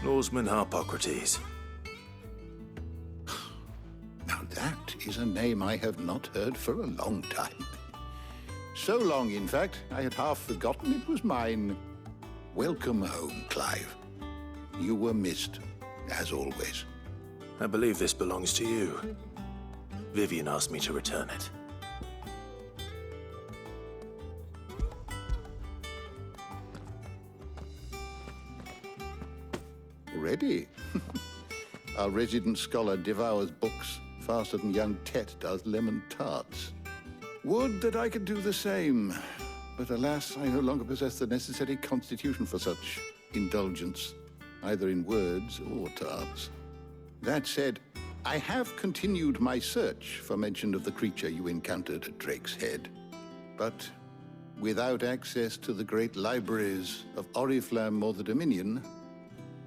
Lawsman Harpocrates. Now that is a name I have not heard for a long time. So long, in fact, I had half forgotten it was mine. Welcome home, Clive. You were missed, as always. I believe this belongs to you. Vivian asked me to return it. Ready? Our resident scholar devours books faster than young Tet does lemon tarts. Would that I could do the same. But alas, I no longer possess the necessary constitution for such indulgence, either in words or tarts. That said, I have continued my search for mention of the creature you encountered at Drake's Head. But without access to the great libraries of Oriflamme or the Dominion,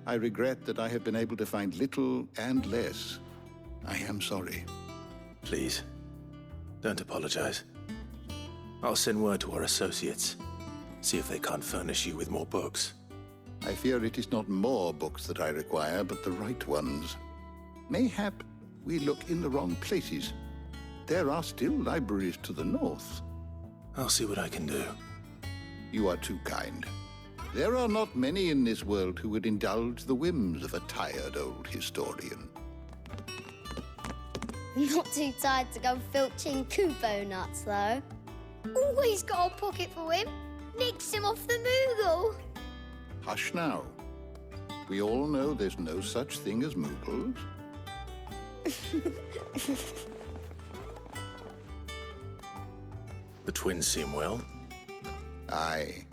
I regret that I have been able to find little and less. I am sorry. Please, don't apologize. I'll send word to our associates. See if they can't furnish you with more books. I fear it is not more books that I require, but the right ones. Mayhap we look in the wrong places. There are still libraries to the north. I'll see what I can do. You are too kind. There are not many in this world who would indulge the whims of a tired old historian. Not too tired to go filching Kupo nuts, though. Always got a pocket for him. Nicks him off the Moogle. Hush now. We all know there's no such thing as Moogles. The twins seem well. Aye.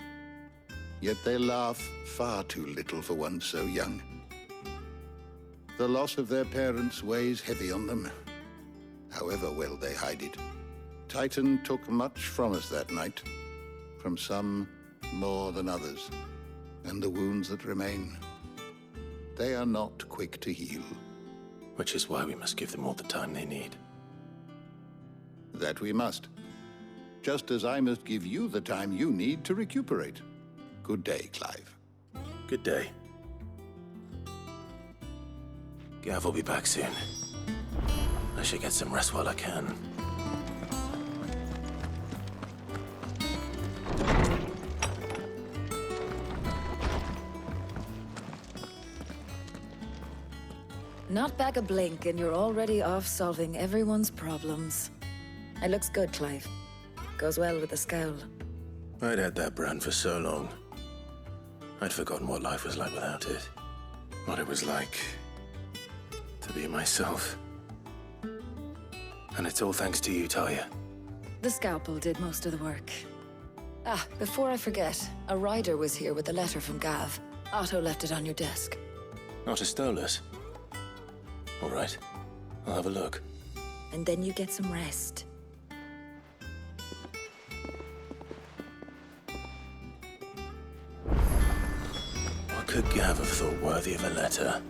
Yet they laugh far too little for one so young. The loss of their parents weighs heavy on them, however well they hide it. Titan took much from us that night, from some more than others, and the wounds that remain, they are not quick to heal. Which is why we must give them all the time they need. That we must. Just as I must give you the time you need to recuperate. Good day, Clive. Good day. Gav will be back soon. I should get some rest while I can. Not back a blink and you're already off solving everyone's problems. It looks good, Clive. Goes well with the scowl. I'd had that brand for so long. I'd forgotten what life was like without it. What it was like to be myself. And it's all thanks to you, Talia. The scalpel did most of the work. Ah, before I forget, a rider was here with a letter from Gav. Otto left it on your desk. Not a Stolas. All right, I'll have a look. And then you get some rest. What could Gav have thought worthy of a letter?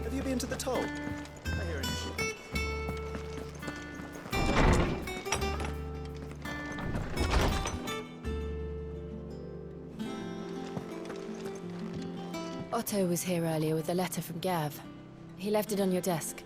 Have you been to the toll? I hear an issue. Otto was here earlier with a letter from Gav. He left it on your desk.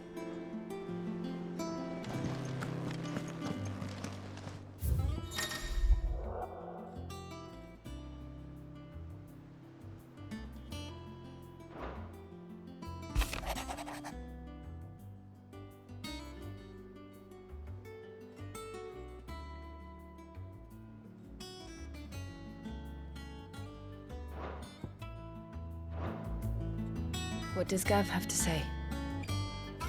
What does Gav have to say?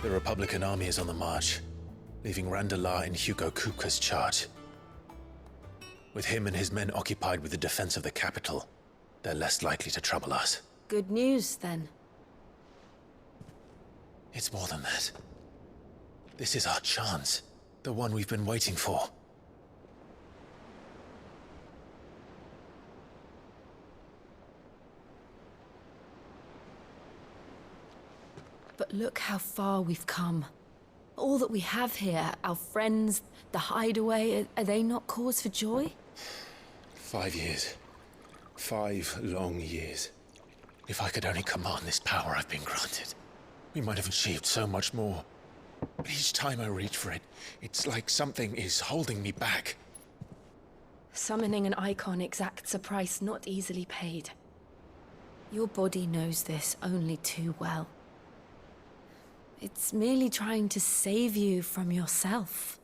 The Republican army is on the march, leaving Randalar in Hugo Kupka's charge. With him and his men occupied with the defense of the capital, they're less likely to trouble us. Good news, then. It's more than that. This is our chance, the one we've been waiting for. But look how far we've come. All that we have here, our friends, the hideaway, are they not cause for joy? 5 years. 5 long years. If I could only command this power I've been granted, we might have achieved so much more. But each time I reach for it, it's like something is holding me back. Summoning an icon exacts a price not easily paid. Your body knows this only too well. It's merely trying to save you from yourself.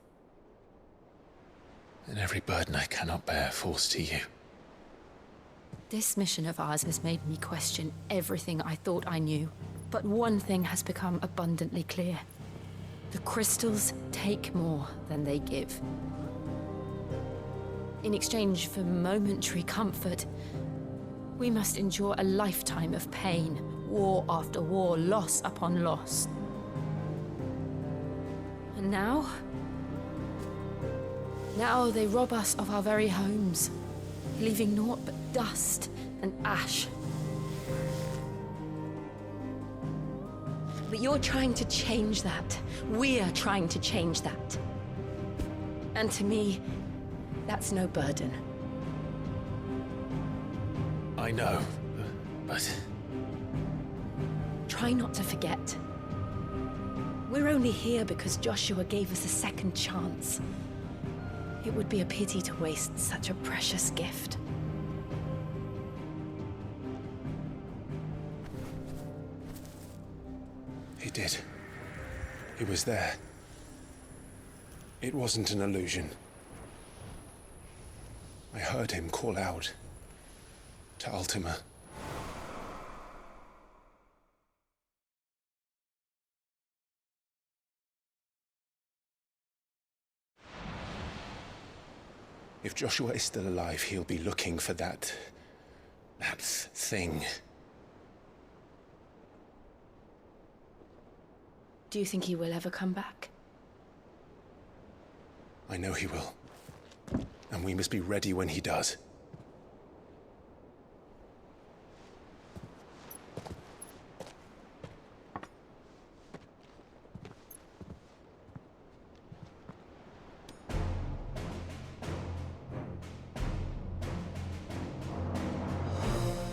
And every burden I cannot bear falls to you. This mission of ours has made me question everything I thought I knew. But one thing has become abundantly clear. The crystals take more than they give. In exchange for momentary comfort, we must endure a lifetime of pain, war after war, loss upon loss. And now they rob us of our very homes, leaving naught but dust and ash. But you're trying to change that. We're trying to change that. And to me, that's no burden. I know, but... Try not to forget. We're only here because Joshua gave us a second chance. It would be a pity to waste such a precious gift. He did. He was there. It wasn't an illusion. I heard him call out to Ultima. If Joshua is still alive, he'll be looking for that thing. Do you think he will ever come back? I know he will. And we must be ready when he does.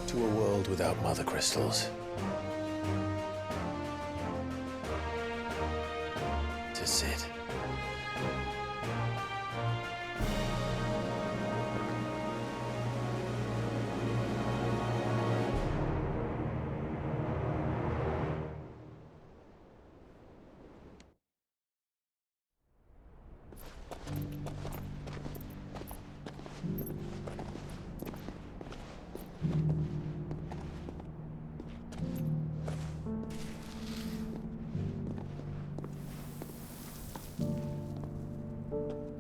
To a world without mother crystals. To Sid.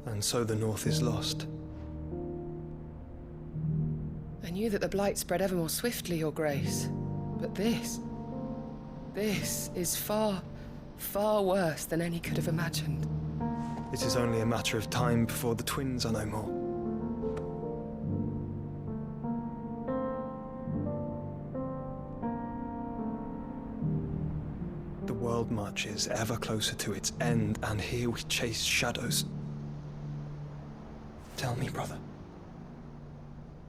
And so the North is lost. I knew that the Blight spread ever more swiftly, Your Grace. But this is far, far worse than any could have imagined. It is only a matter of time before the twins are no more. The world marches ever closer to its end, and here we chase shadows. Tell me, brother,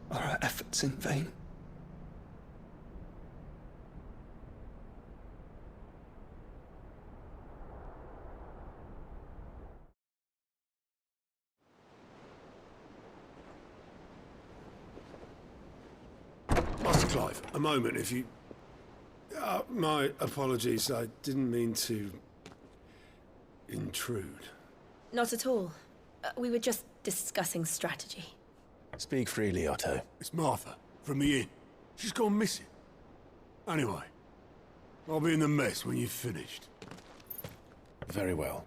are our efforts in vain? Master Clive, a moment, if you... my apologies, I didn't mean to... intrude. Not at all. We were just discussing strategy. Speak freely, Otto. It's Martha, from the inn. She's gone missing. Anyway, I'll be in the mess when you've finished. Very well.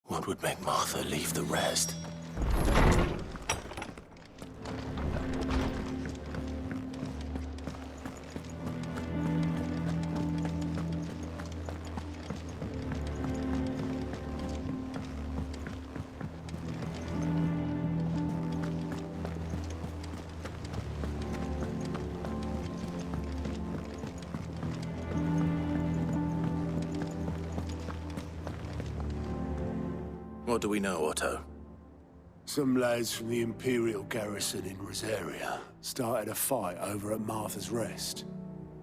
What would make Martha leave the rest? What do we know, Otto? Some lads from the Imperial garrison in Rosaria started a fight over at Martha's Rest.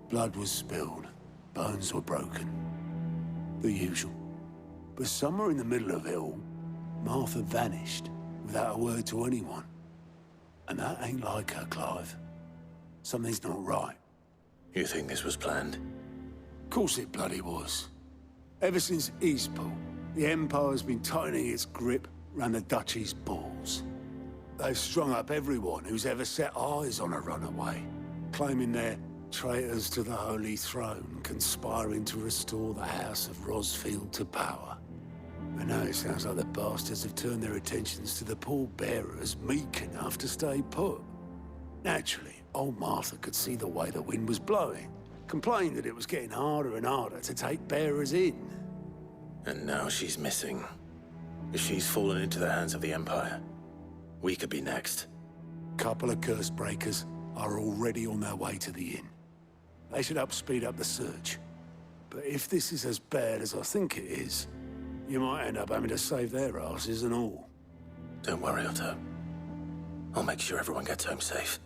Blood was spilled, bones were broken. The usual. But somewhere in the middle of it all, Martha vanished without a word to anyone. And that ain't like her, Clive. Something's not right. You think this was planned? Course it bloody was. Ever since Eastpool, the Empire's been tightening its grip round the Duchy's balls. They've strung up everyone who's ever set eyes on a runaway, claiming they're traitors to the Holy Throne, conspiring to restore the House of Rosfield to power. And now it sounds like the bastards have turned their attentions to the pallbearers meek enough to stay put. Naturally, old Martha could see the way the wind was blowing, complained that it was getting harder and harder to take bearers in. And now she's missing. If she's fallen into the hands of the Empire, we could be next. Couple of curse breakers are already on their way to the inn. They should help speed up the search. But if this is as bad as I think it is, you might end up having to save their asses and all. Don't worry, Otto. I'll make sure everyone gets home safe.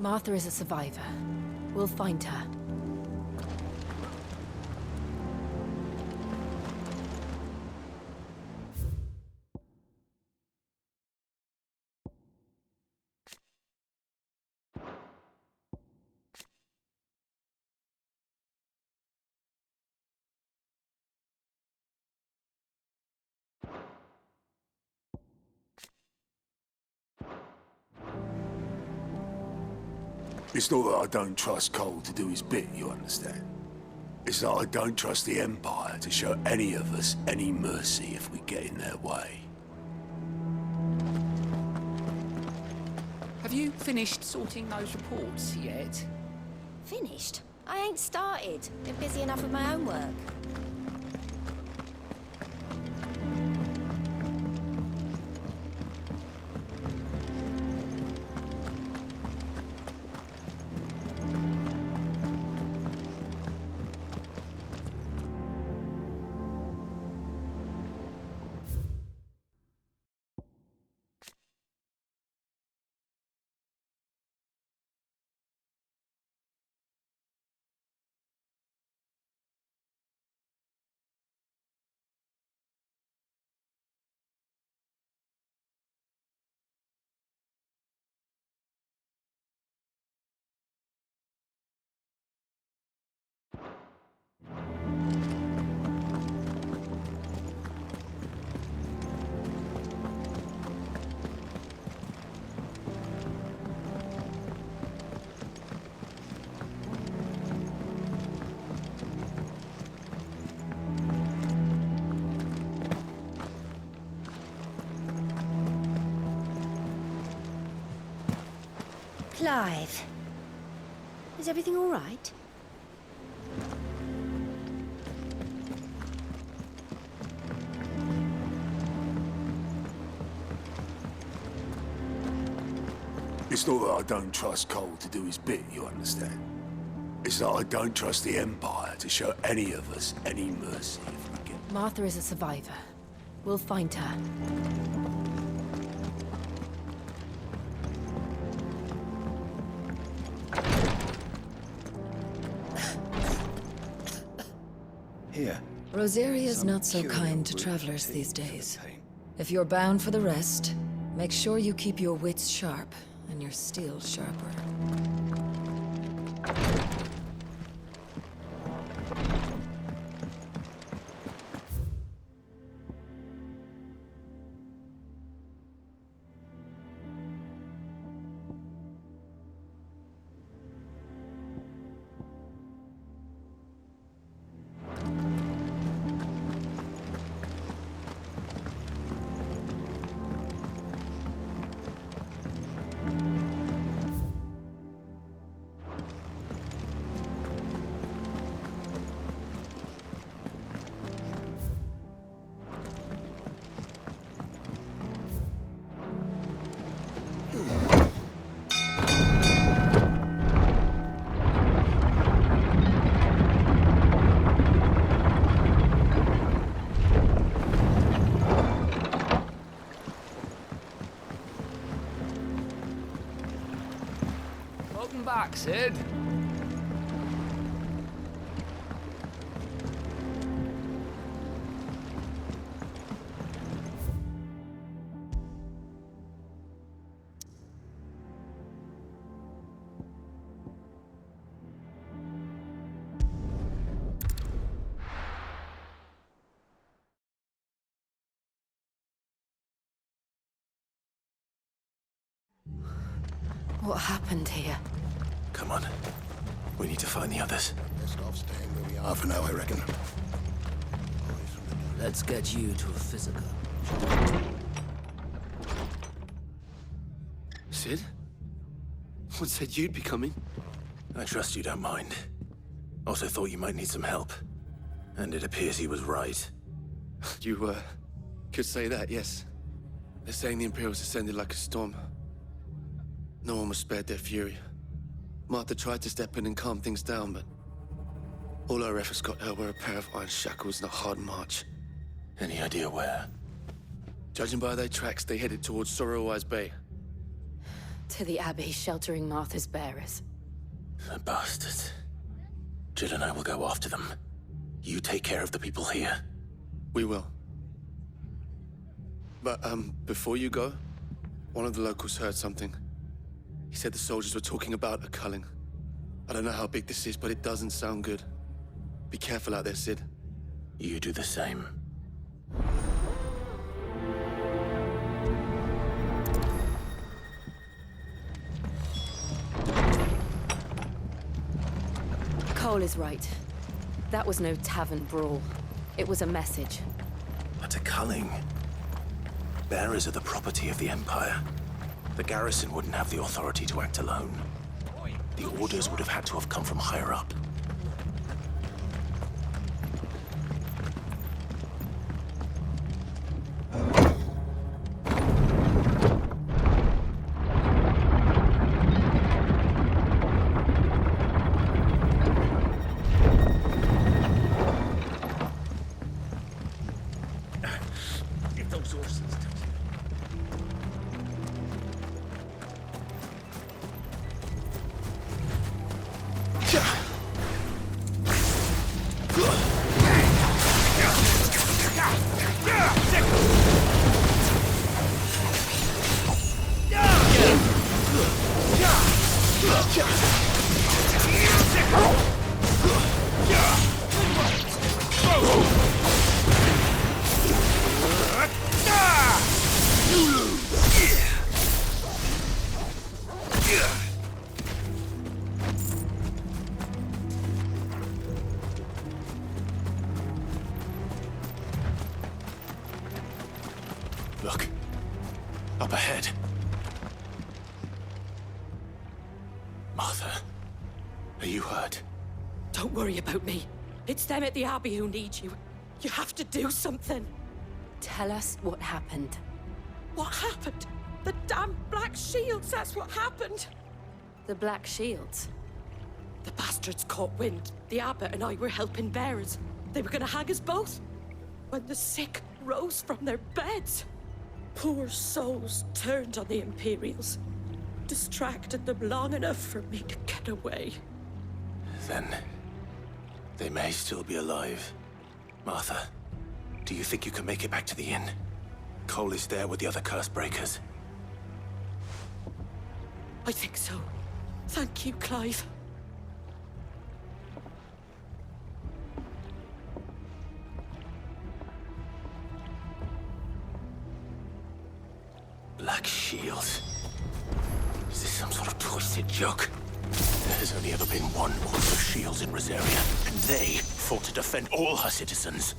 Martha is a survivor. We'll find her. It's not that I don't trust Cole to do his bit, you understand? It's that I don't trust the Empire to show any of us any mercy if we get in their way. Have you finished sorting those reports yet? Finished? I ain't started. Been busy enough with my own work. Clive, is everything all right? It's not that I don't trust Cole to do his bit, you understand? It's that I don't trust the Empire to show any of us any mercy if we get... Martha is a survivor. We'll find her. Here. Rosaria's Some not so cure kind to would travelers take these the days. pain. If you're bound for the rest, make sure you keep your wits sharp and your steel sharper. Welcome back, Sid. What happened here? Come on. We need to find the others. Best off staying where we are for now, I reckon. Let's get you to a physical. Sid? What said you'd be coming? I trust you don't mind. Also thought you might need some help. And it appears he was right. You, could say that, yes. They're saying the Imperials descended like a storm. No one was spared their fury. Martha tried to step in and calm things down, but all our efforts got her were a pair of iron shackles and a hard march. Any idea where? Judging by their tracks, they headed towards Sorrowwise Bay. To the Abbey sheltering Martha's bearers. The bastards. Jill and I will go after them. You take care of the people here. We will. But, before you go, one of the locals heard something. He said the soldiers were talking about a culling. I don't know how big this is, but it doesn't sound good. Be careful out there, Sid. You do the same. Cole is right. That was no tavern brawl. It was a message. But a culling. Bearers are the property of the Empire. The garrison wouldn't have the authority to act alone. The orders would have had to have come from higher up. Look. Up ahead. Martha, are you hurt? Don't worry about me. It's them at the Abbey who need you. You have to do something. Tell us what happened. What happened? The damn Black Shields, that's what happened. The Black Shields? The bastards caught wind. The Abbot and I were helping bearers. They were gonna hang us both. When the sick rose from their beds, poor souls turned on the Imperials. Distracted them long enough for me to get away. Then they may still be alive. Martha, do you think you can make it back to the inn? Cole is there with the other curse breakers. I think so. Thank you, Clive. Black Shields. Is this some sort of twisted joke? There has only ever been one Order of Shields in Rosaria, and they fought to defend all her citizens.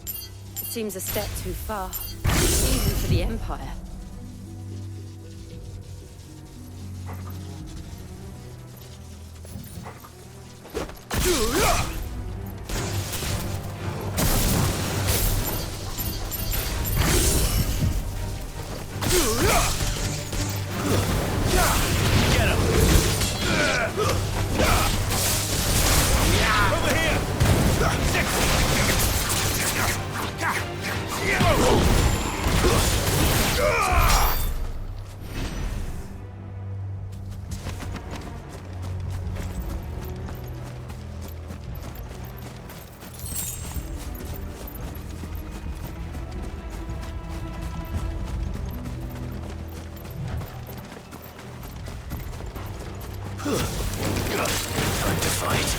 It seems a step too far, even for the Empire. Time to fight.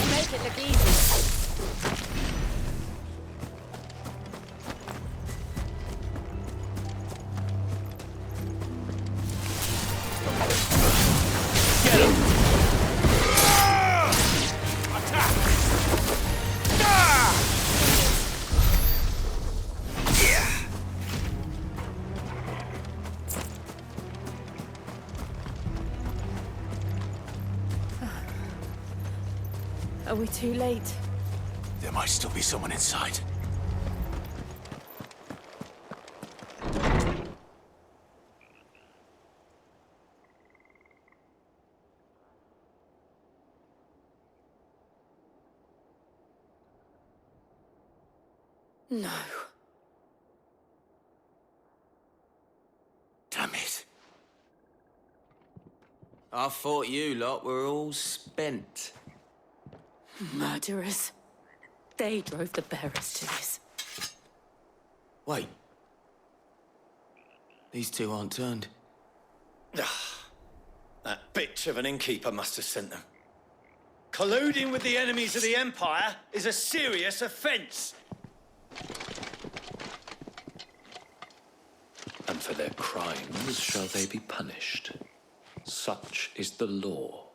Make it look easy. Get him! Are we too late? There might still be someone inside. No. Damn it. I thought you lot were all spent. Murderers. They drove the bearers to this. Wait. These two aren't turned. That bitch of an innkeeper must have sent them. Colluding with the enemies of the Empire is a serious offense. And for their crimes shall they be punished. Such is the law.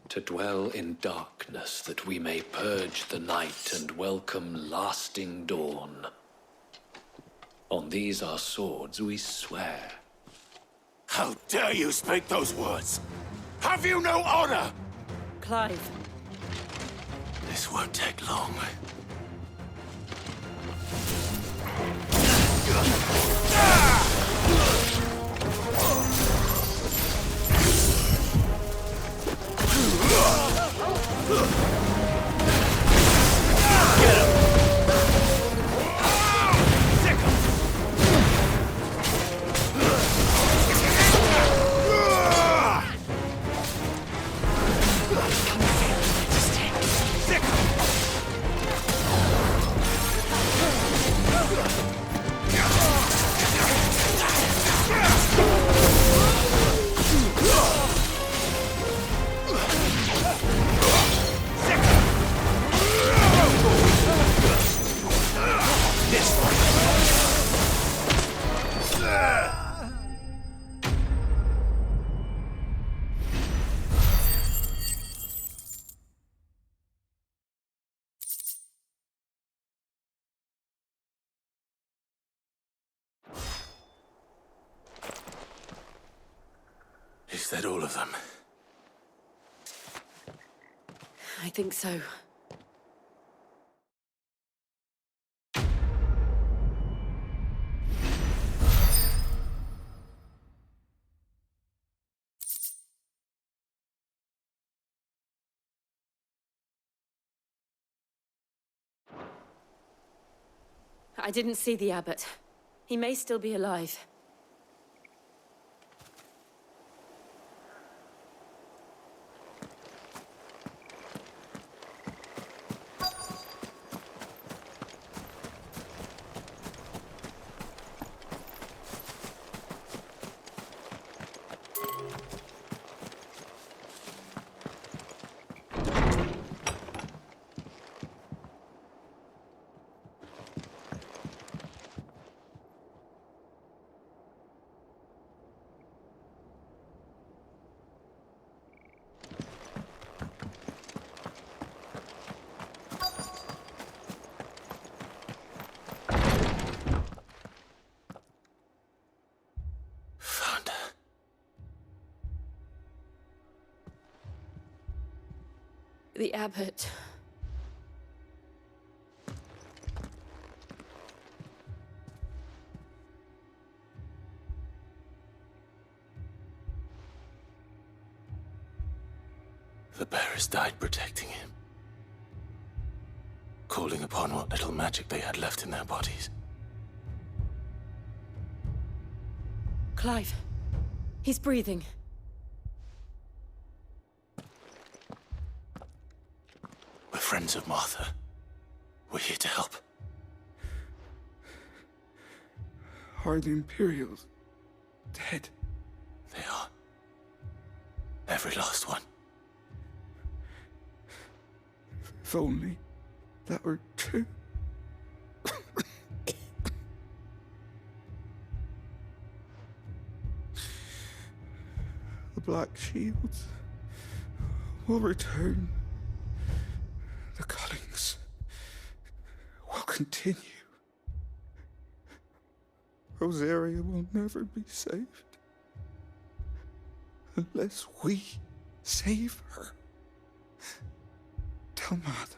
To dwell in darkness that we may purge the night and welcome lasting dawn. On these our swords we swear. How dare you speak those words? Have you no honor? Clive. This won't take long. Is that all of them? I think so. I didn't see the abbot. He may still be alive. The abbot. The bearers died protecting him, calling upon what little magic they had left in their bodies. Clive, He's breathing. We're friends of Martha. We're here to help. Are the Imperials dead? They are. Every last one. If only that were true. The Black Shields will return. The cuttings will continue. Rosaria will never be saved unless we save her. Tell Martha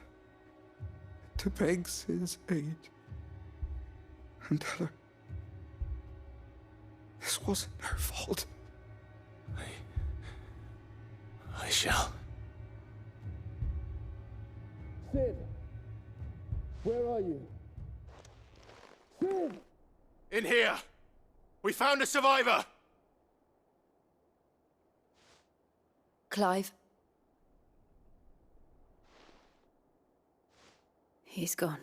to beg Sid's aid and tell her this wasn't her fault. I shall. Sid, where are you? Sid! In here! We found a survivor! Clive. He's gone.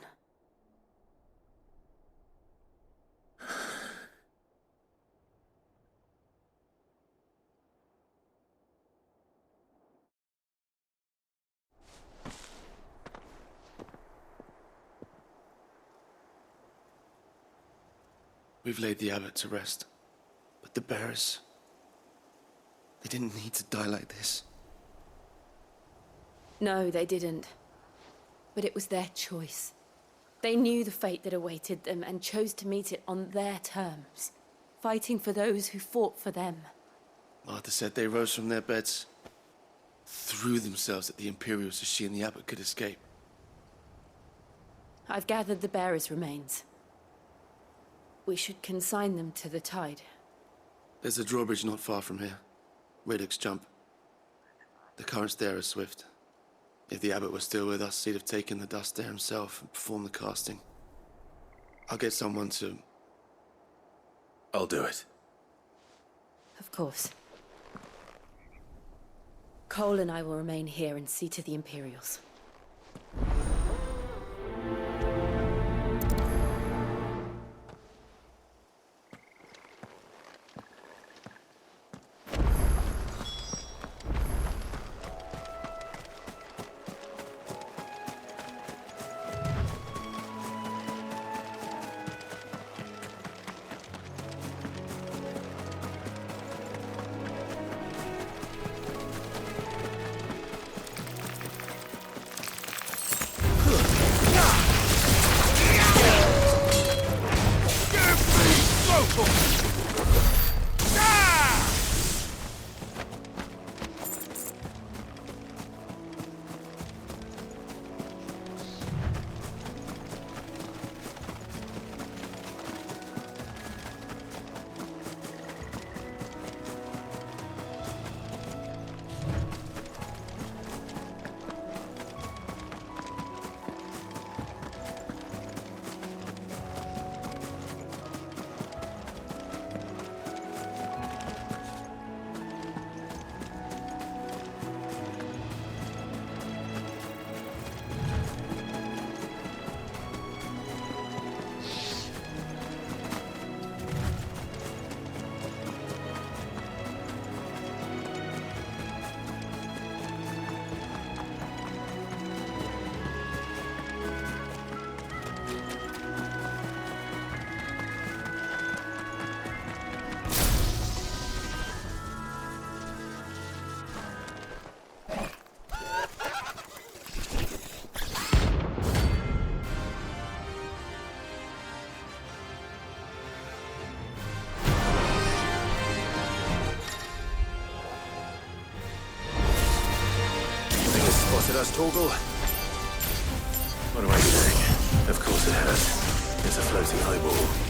We've laid the abbot to rest. But the bearers... they didn't need to die like this. No, they didn't. But it was their choice. They knew the fate that awaited them and chose to meet it on their terms, fighting for those who fought for them. Martha said they rose from their beds, threw themselves at the Imperials so she and the abbot could escape. I've gathered the bearers' remains. We should consign them to the tide. There's a drawbridge not far from here. Riddick's Jump. The currents there are swift. If the abbot was still with us, he'd have taken the dust there himself and performed the casting. I'll get someone to... I'll do it. Of course. Cole and I will remain here and see to the Imperials. Spotted us, Torgal? What am I saying? Of course it has. It's a floating highball.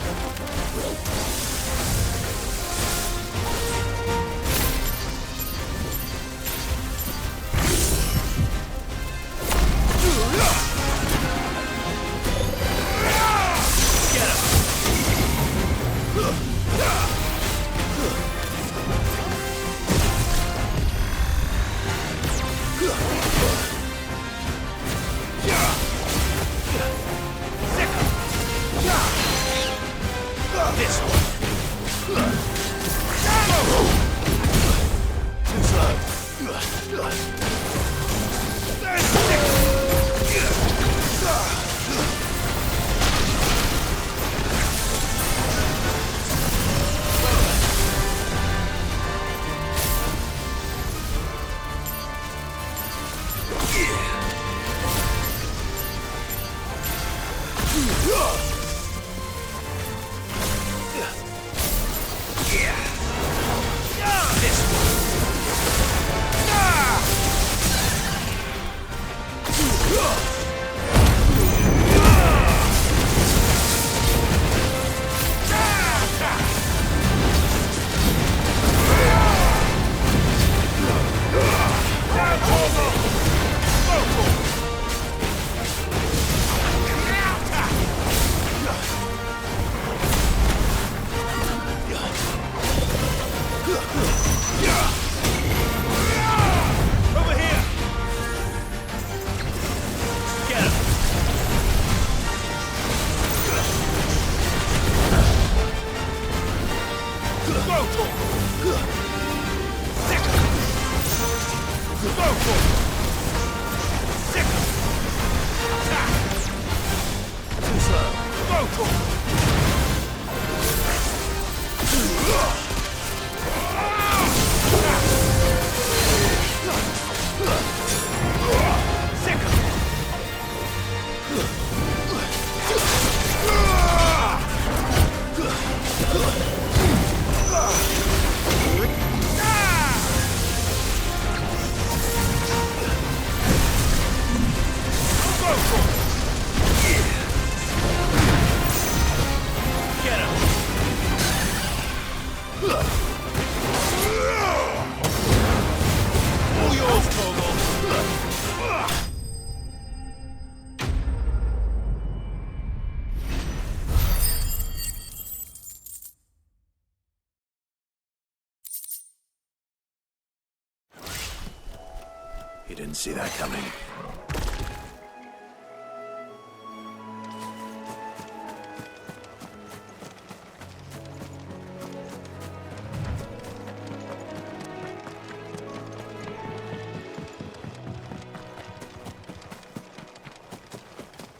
You didn't see that coming.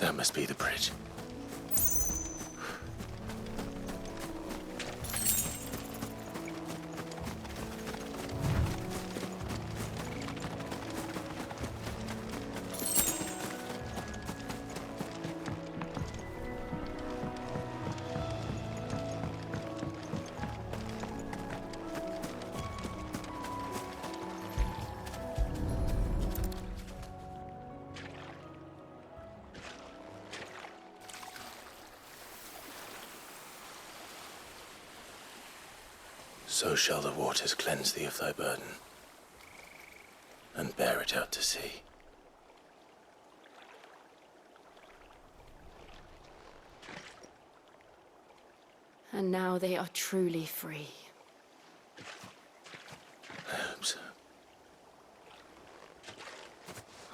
That must be the bridge. So shall the waters cleanse thee of thy burden, and bear it out to sea. And now they are truly free. I hope so.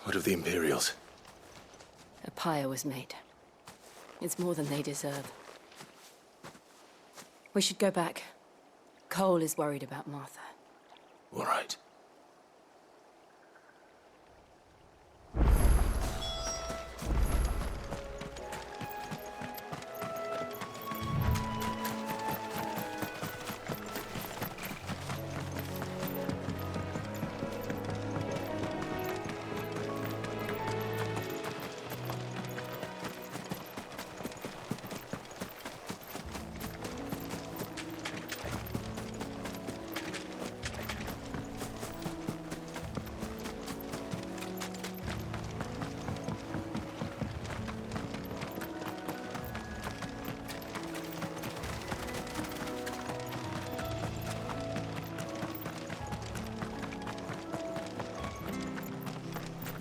What of the Imperials? A pyre was made. It's more than they deserve. We should go back. Cole is worried about Martha. All right.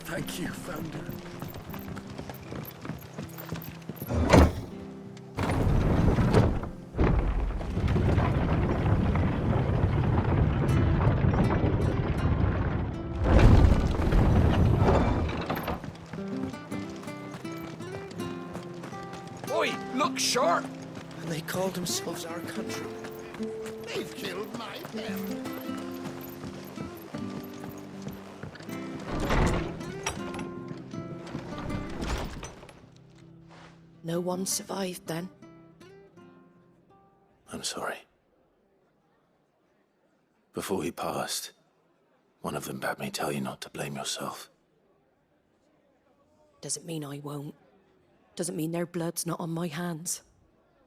Thank you, Founder. Oi, look sharp! And they called themselves our country. They've killed my parents. No one survived then? I'm sorry. Before he passed, one of them bade me tell you not to blame yourself. Doesn't mean I won't. Doesn't mean their blood's not on my hands.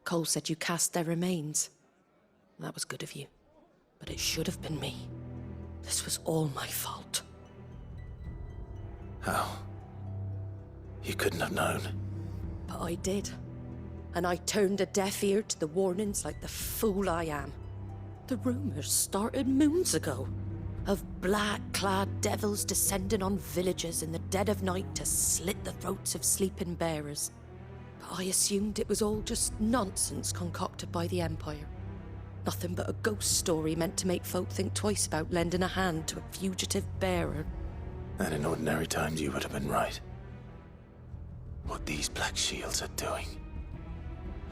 Cole said you cast their remains. That was good of you. But it should have been me. This was all my fault. How? You couldn't have known. But I did. And I turned a deaf ear to the warnings like the fool I am. The rumors started moons ago. Of black-clad devils descending on villages in the dead of night to slit the throats of sleeping bearers. But I assumed it was all just nonsense concocted by the Empire. Nothing but a ghost story meant to make folk think twice about lending a hand to a fugitive bearer. And in ordinary times you would have been right. What these Black Shields are doing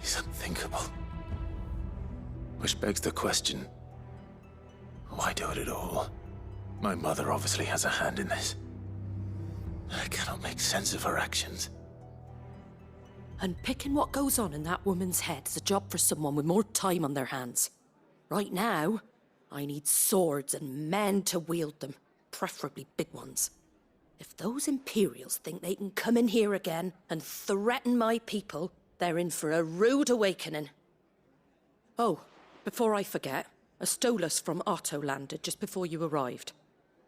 is unthinkable. Which begs the question, why do it at all? My mother obviously has a hand in this. I cannot make sense of her actions. And picking what goes on in that woman's head is a job for someone with more time on their hands. Right now, I need swords and men to wield them, preferably big ones. If those Imperials think they can come in here again and threaten my people, they're in for a rude awakening. Oh, before I forget, a Stolas from Otto landed just before you arrived.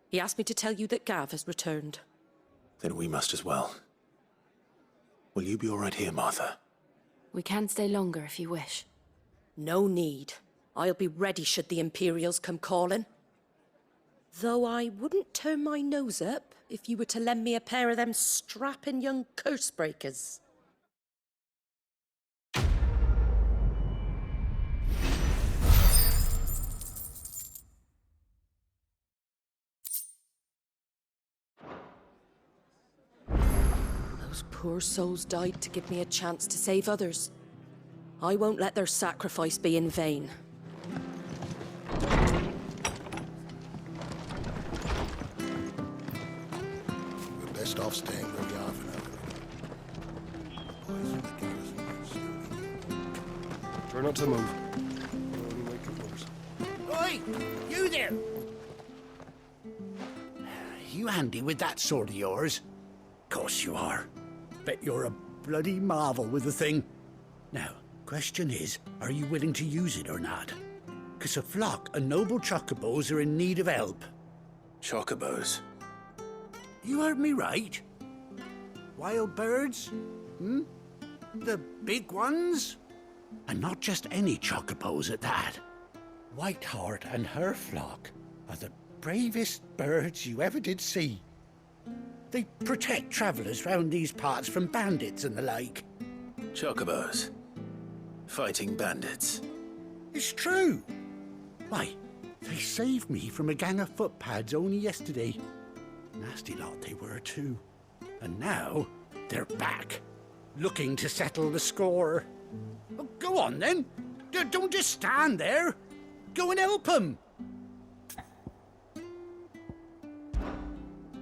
He asked me to tell you that Gav has returned. Then we must as well. Will you be all right here, Martha? We can stay longer if you wish. No need. I'll be ready should the Imperials come calling. Though I wouldn't turn my nose up if you were to lend me a pair of them strapping young curse breakers. Those poor souls died to give me a chance to save others. I won't let their sacrifice be in vain. We're best off staying where we are for now. Try not to move. It'll only make it worse. Oi! You there! You handy with that sword of yours? Course you are. Bet you're a bloody marvel with the thing. Now, question is, are you willing to use it or not? 'Cause a flock of noble chocobos are in need of help. Chocobos? You heard me right. Wild birds? Hmm? The big ones? And not just any chocobos at that. Whiteheart and her flock are the bravest birds you ever did see. They protect travellers round these parts from bandits and the like. Chocobos? Fighting bandits? It's true. Why, they saved me from a gang of footpads only yesterday. Nasty lot they were too. And now, they're back, looking to settle the score. Oh, go on then. Don't just stand there. Go and help them.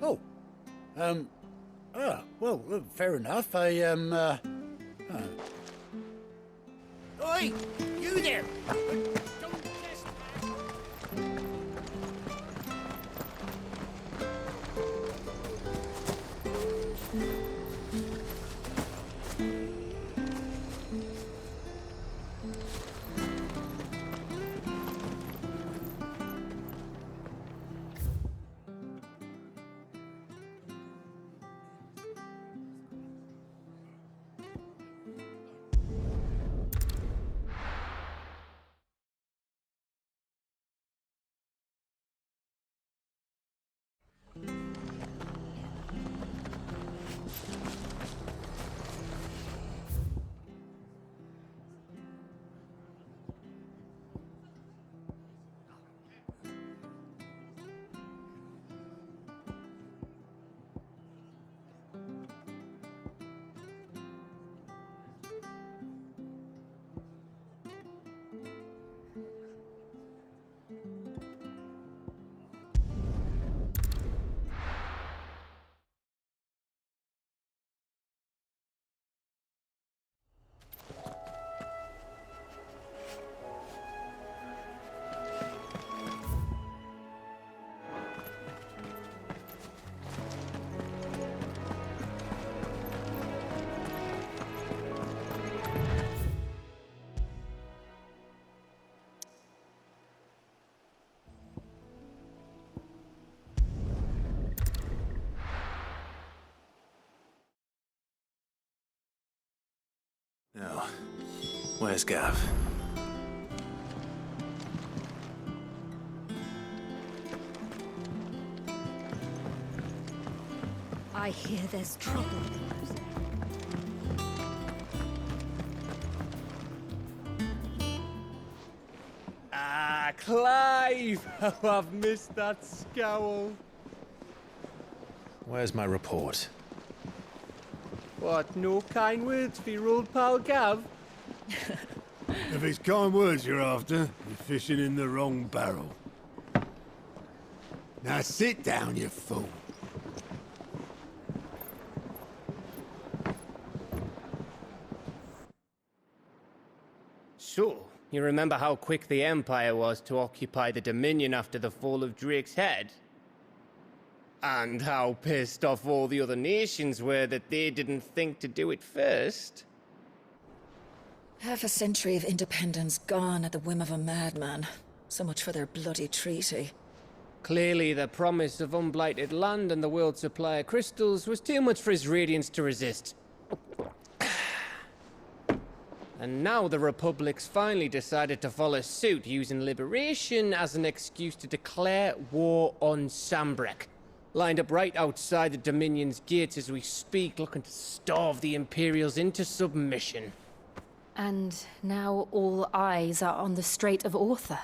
Oh. Well, fair enough. Oi, you there! Now, where's Gav? I hear there's trouble. Ah, Clive! How I've missed that scowl. Where's my report? What, no kind words for your old pal Gav? If it's kind words you're after, you're fishing in the wrong barrel. Now sit down, you fool. So, you remember how quick the Empire was to occupy the Dominion after the fall of Drake's head? And how pissed off all the other nations were that they didn't think to do it first? Half a century of independence gone at the whim of a madman. So much for their bloody treaty. Clearly, the promise of unblighted land and the world's supply of crystals was too much for his radiance to resist. And now the Republic's finally decided to follow suit, using liberation as an excuse to declare war on Sambrek. Lined up right outside the Dominion's gates as we speak, looking to starve the Imperials into submission. And now all eyes are on the Strait of Author.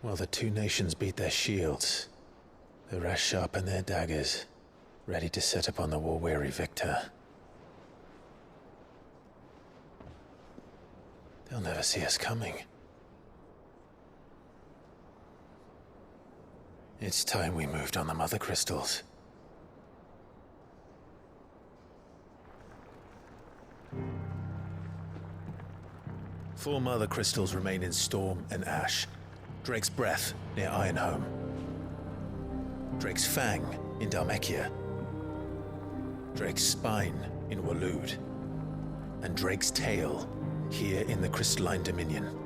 Well, the two nations beat their shields. The rest sharpen their daggers, ready to set upon the war-weary victor. They'll never see us coming. It's time we moved on the Mother Crystals. Four Mother Crystals remain in Storm and Ash. Drake's Breath near Ironhome. Drake's Fang in Dhalmekia. Drake's Spine in Waloed. And Drake's Tail here in the Crystalline Dominion.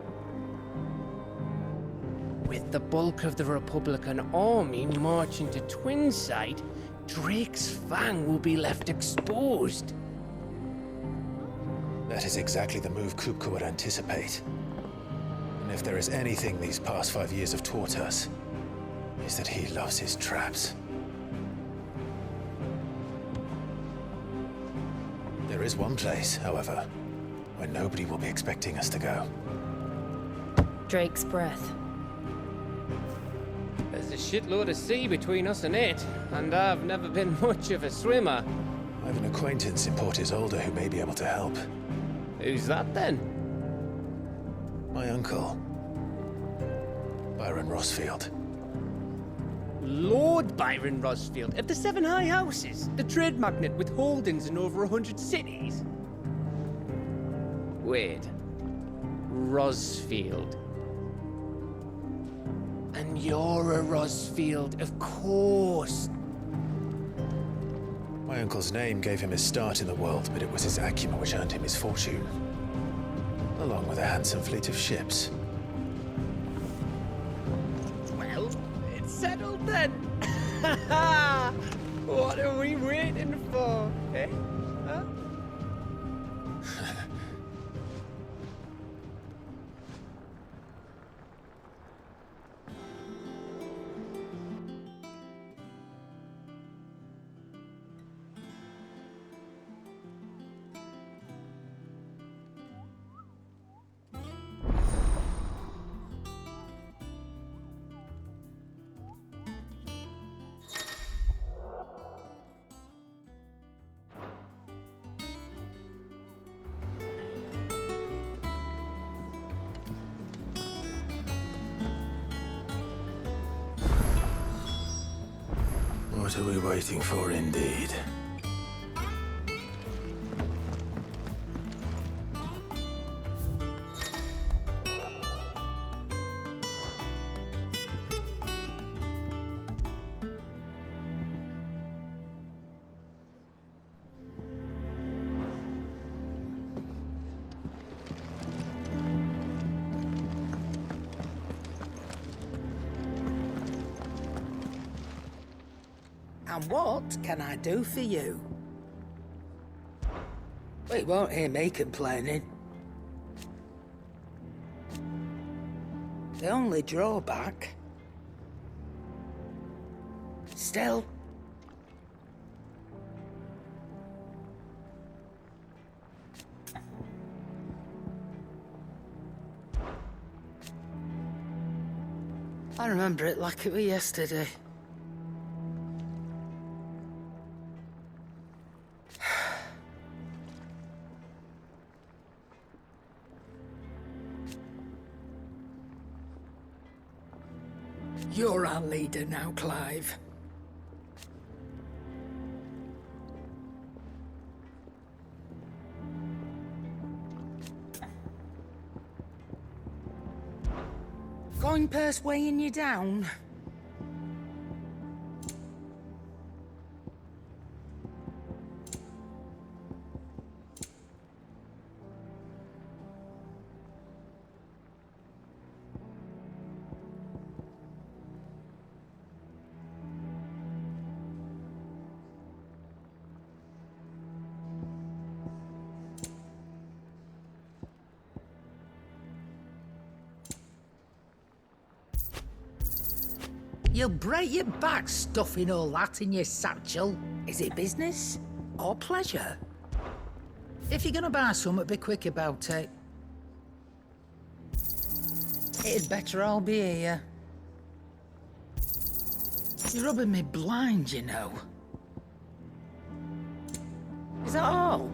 With the bulk of the Republican army marching to Twinside, Drake's Fang will be left exposed. That is exactly the move Kupka would anticipate. And if there is anything these past 5 years have taught us, is that he loves his traps. There is one place, however, where nobody will be expecting us to go. Drake's Breath. There's a shitload of sea between us and it, and I've never been much of a swimmer. I have an acquaintance in Port Isolde who may be able to help. Who's that then? My uncle, Byron Rosfield. Lord Byron Rosfield of the Seven High Houses, the trade magnate with holdings in over 100 cities. Wait, Rosfield. And you're a Rosfield, of course. My uncle's name gave him his start in the world, but it was his acumen which earned him his fortune. Along with a handsome fleet of ships. Well, it's settled then. What are we waiting for, eh? Huh? What are we waiting for, indeed? And what can I do for you? Well, you won't hear me complaining. The only drawback... Still... I remember it like it was yesterday. You're our leader now, Clive. Coin purse weighing you down? You'll break your back stuffing all that in your satchel. Is it business or pleasure? If you're gonna buy something, be quick about it. It'd better all be here. You're rubbing me blind, you know. Is that all?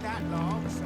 waited that long, so...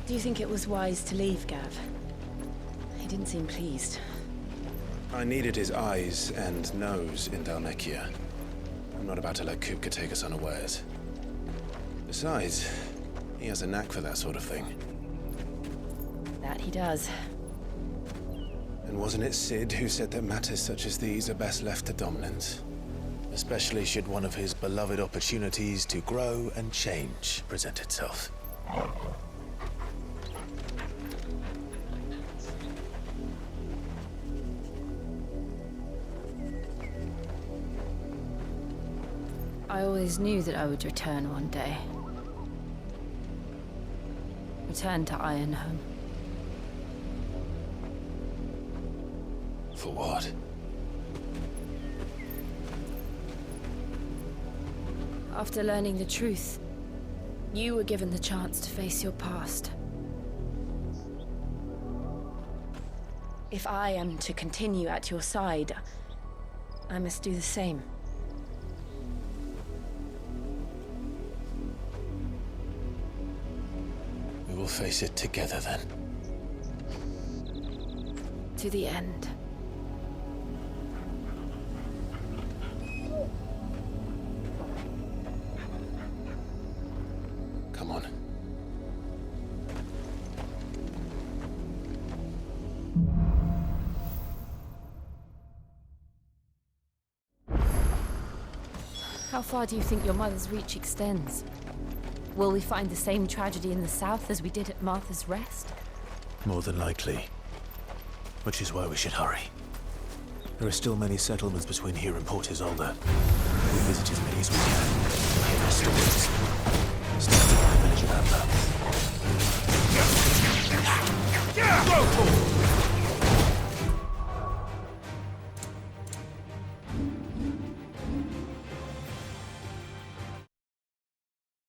Do you think it was wise to leave, Gav? He didn't seem pleased. I needed his eyes and nose in Dalmekia. I'm not about to let Kupka take us unawares. Besides, he has a knack for that sort of thing. That he does. And wasn't it Sid who said that matters such as these are best left to dominance? Especially should one of his beloved opportunities to grow and change present itself. I always knew that I would return one day. Return to Ironhome. For what? After learning the truth, you were given the chance to face your past. If I am to continue at your side, I must do the same. We will face it together then. To the end. Come on. How far do you think your mother's reach extends? Will we find the same tragedy in the south as we did at Martha's Rest? More than likely. Which is why we should hurry. There are still many settlements between here and Port Isolde. We visit as many as we can. Hear their stories. Starting with the village of Amber. Go for it!